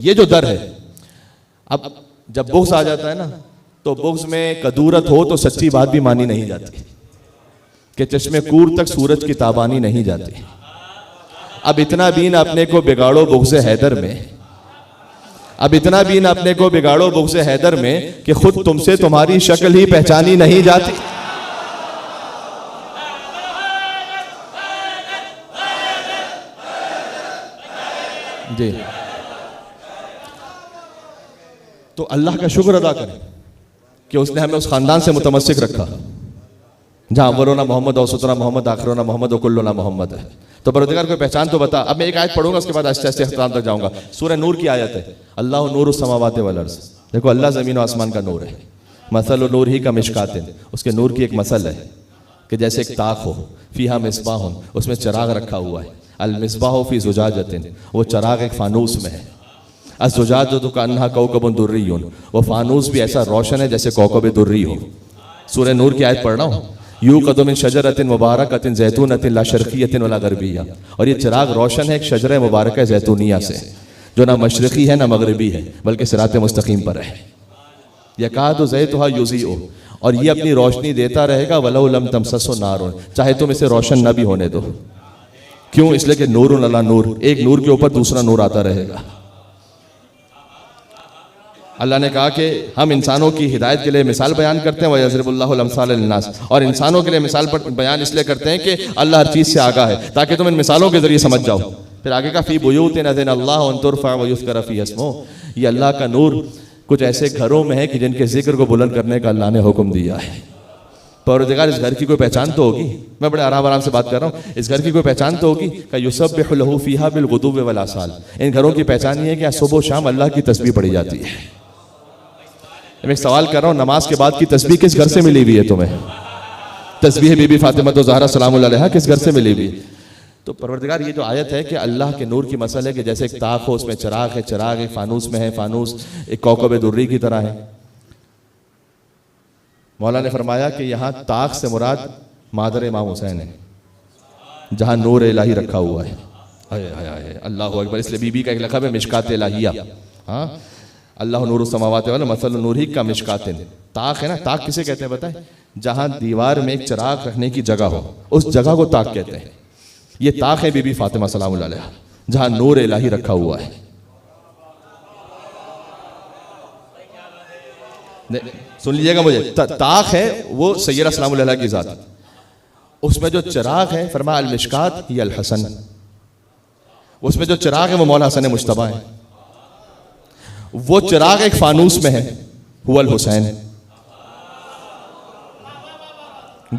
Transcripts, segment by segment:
ये जो दर है, अब जब बुग़्ज़ आ जाता है ना, तो बुग़्ज़ में कदूरत हो तो सच्ची बात भी मानी नहीं जाती कि चश्मे कूर तक सूरज की ताबानी नहीं जाती। अब इतना भी ना अपने को बिगाड़ो बुग़्ज़ हैदर में, अब इतना भी ना अपने को बिगाड़ो बुग़्ज़ हैदर में कि खुद तुमसे तुम्हारी शक्ल ही पहचानी नहीं जाती। जी, तो अल्लाह का शुक्र अदा करें कि उसने हमें उस खानदान से मुतमस्सिक रखा जहां अव्वलुना मोहम्मद औसतुना मोहम्मद आखिरुना मोहम्मद कुल्लुना मोहम्मद है। तो परवरदिगार कोई पहचान तो बता। अब मैं एक आयत पढ़ूंगा, उसके बाद आहिस्ते आहिस्ते इख्तिताम तक जाऊंगा। सूरह नूर की आयत है, अल्लाह नूरुस समावाति वल अर्ज़। देखो अल्लाह ज़मीन और आसमान का नूर है। मसल नूर ही का मिशकातिन, उसके नूर की एक मसल है कि जैसे एक ताक हो, फीहा मिस्बाहुन, उसमें चिराग रखा हुआ है। अल मिस्बाहु फी ज़ुजाजतिन, वो चिराग एक फानूस में है। अज़्ज़ुजाजतु कअन्नहा कौकबुन दुर्रियुन, वो फानूस भी ऐसा रोशन है जैसे कौकब दुर्री हो। सूरह नूर की आयत पढ़ रहा हूँ। यूक़दु मिन शजरतिन मुबारकतिन ज़ैतूनतिन ला शर्क़िय्यतिन वला ग़रबिय्या, और ये चिराग रोशन है एक शजर मुबारक ज़ैतूनिया से, जो ना मशरक़ी है ना मग़रिबी है, बल्कि सिरात मुस्तक़ीम पर है। यकादु ज़ैतुहा युज़ीउ, और ये अपनी रोशनी देता रहेगा वलौ लम तमससहु नारुन, चाहे तुम इसे रोशन न भी होने दो। क्यों? इसलिए कि नूरुन अला नूर, एक नूर के ऊपर दूसरा नूर आता रहेगा। अल्लाह ने कहा कि हम इंसानों की हिदायत के लिए मिसाल बयान करते हैं, वयज़रिबुल्लाहु अल-अम्साल लिन्नास, और इंसानों के लिए मिसाल पर बयान इसलिए करते हैं कि अल्लाह हर चीज़ से आगाह है, ताकि तुम इन मिसालों के जरिए समझ जाओ। फिर आगे का फ़ी बुयूतिन अज़िनल्लाहु अन तुरफ़अ व युज़करा फ़ीहा इस्मुहु, ये अल्लाह का नूर कुछ ऐसे घरों में है कि जिनके जिक्र को बुलंद करने का अल्लाह ने हुक्म दिया है। परवरदिगार, इस घर की कोई पहचान तो होगी। मैं बड़े आराम आराम से बात कर रहा हूँ। इस घर की कोई पहचान तो होगी का युसब्बिहु लहू फ़ीहा बिल-गुदुव्वि वल आसाल। इन घरों की पहचान ये है कि सुबह शाम अल्लाह की तस्बीह पढ़ी जाती है। मैं एक सवाल कर रहा हूँ, नमाज के बाद की तस्बीह किस घर से मिली हुई है तुम्हें? तस्बीह बीबी फातिमा तो ज़हरा सलामुल्लाह अलैहा किस घर से मिली हुई? तो परवरदिगार, ये जो आयत है कि अल्लाह के नूर की मसल है कि जैसे एक ताक हो, उसमें चिराग है, चिराग एक फानूस में है, फानूस एक कौकब दुर्री की तरह है। मौला ने फरमाया कि यहाँ ताक से मुराद मादर इमाम हुसैन है, जहाँ नूर इलाही रखा हुआ है। अल्लाह अकबर। इसलिए बीबी का एक लक़ब है मिशकात इलाहिया। हाँ, अल्लाह नूरुस समावाति वल मसल नूरी का मिशकातिन। ताक है ना, ताक किसे कहते हैं बताएं? जहाँ दीवार में एक चिराग रखने की जगह हो, उस जगह को ताक कहते हैं। ये ताक है बीबी फातिमा सलामुल्लाह अलैहा, जहाँ नूर इलाही रखा हुआ है। सुन लीजिएगा मुझे, ताक है वो सैयदा सलामुल्लाह अलैहा की ज़ात, उसमें जो चिराग है फरमाया अल मिशकात ही अल हसन, उसमें जो चिराग है वो मौला हसन मुज्तबा है। वो चिराग एक फानूस में है, हुवल हुसैन।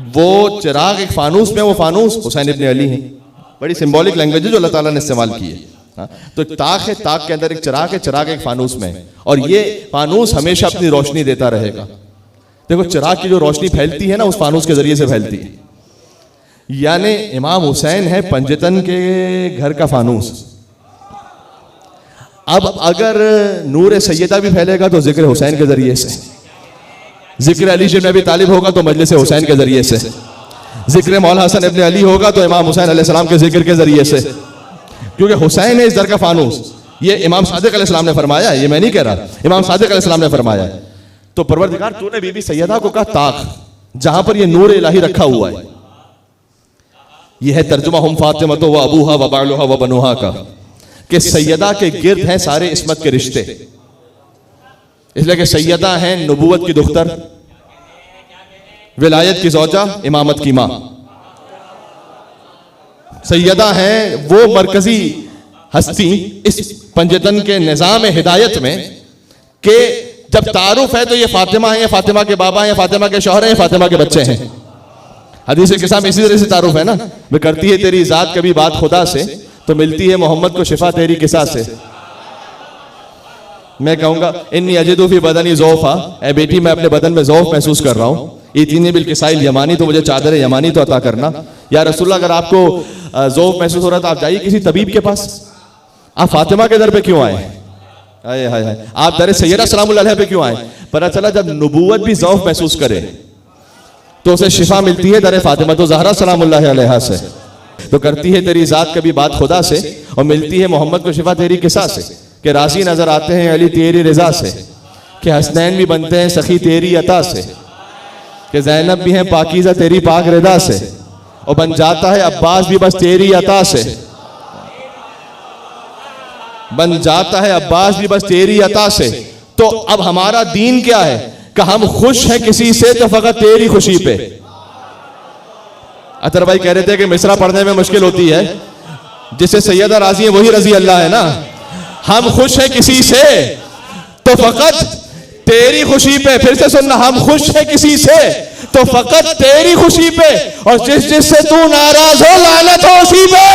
वो चिराग एक फानूस में, वो फानूस हुसैन इब्न अली है। बड़ी सिंबॉलिक लैंग्वेज है जो अल्लाह ताला ने इस्तेमाल की है। तो एक ताक है, ताक के अंदर एक चिराग है, चिराग एक फानूस में है, और ये फानूस हमेशा अपनी रोशनी देता रहेगा। देखो चिराग की जो रोशनी फैलती है ना, उस फानूस के जरिए से फैलती है। यानी इमाम हुसैन है पंजतन के घर का फानूस। अब अगर नूर सैयदा भी फैलेगा तो जिक्र हुसैन के जरिए से, जिक्र अली इब्न अबी तालिब होगा तो मजलिस हुसैन के जरिए से, जिक्र मौला हसन इब्न अली होगा तो इमाम हुसैन अलैहिस्सलाम के जिक्र के जरिए से, क्योंकि हुसैन है इस दर का फानूस। ये इमाम सादिक अलैहिस्सलाम ने फरमाया, ये मैं नहीं कह रहा, इमाम सादिक अलैहिस्सलाम ने फरमाया। तो परवरदिगार, तूने बीबी सैयदा को कहा ताक, जहां पर ये नूर इलाही रखा हुआ है। यह है तर्जुमा हुम फातिमतो व अबूहा व बालुहा व बनुहा का, कि सैयदा के गिर्द हैं सारे इस्मत के रिश्ते। इसलिए कि सैयदा हैं नबूवत की दुख्तर, विलायत की ज़ौजा, इमामत की माँ। सैयदा हैं वो मरकजी हस्ती इस पंजतन के निज़ाम हिदायत में कि जब तारुफ है तो ये फातिमा है, फातिमा के बाबा हैं, फातिमा के शौहर हैं, फातिमा के बच्चे हैं। हदीस के साथ इसी तरह से तारुफ है ना, वे करती है तेरी ज़ात कभी बात खुदा से, तो मिलती है मोहम्मद को शिफा तेरी किसा से। मैं कहूंगा इन्नी अजिदु फी बदनी ज़ौफ़ा, ए बेटी मैं अपने बदन में ज़ौफ़ महसूस कर रहा हूँ। इतनी बिल किसाइल यमानी, तो मुझे चादर यमानी तो अता करना। या रसूलुल्लाह, अगर आपको ज़ौफ़ महसूस हो रहा तो आप जाइए किसी तबीब के पास। आप फातिमा के दर पे क्यों आए? हाय हाय हाय, आप दर सैयदा सलामुल्लाह अलैहा पे क्यों आए? पता चला जब नबूवत भी ज़ौफ़ महसूस करे तो उसे शिफा मिलती है दर फातिमा तो ज़हरा सलामुल्लाह अलैहा से। तो करती है तेरी ज़ात कभी बात खुदा से, और मिलती है मोहम्मद को शिफा तेरी किसा से। कि राजी नजर आते हैं अली तेरी रजा से, कि हसनैन भी बनते हैं सखी तेरी अता से, कि ज़ैनब भी हैं पाकीज़ा तेरी पाक रदा से, और बन जाता है अब्बास भी बस तेरी अता से, बन जाता है अब्बास भी बस तेरी अता से। तो अब हमारा दीन क्या है कि हम खुश हैं किसी से तो फकत तेरी खुशी पे। अतर भाई कह रहे थे कि मिसरा पढ़ने में मुश्किल होती है, जिससे सैयदा राजी है वही रजी अल्लाह है ना। हम खुश हैं किसी से तो फकत तेरी खुशी पे। फिर से सुनना, हम खुश हैं किसी से तो फकत तेरी खुशी पे, और जिससे तू नाराज हो लानत हो उसी पे।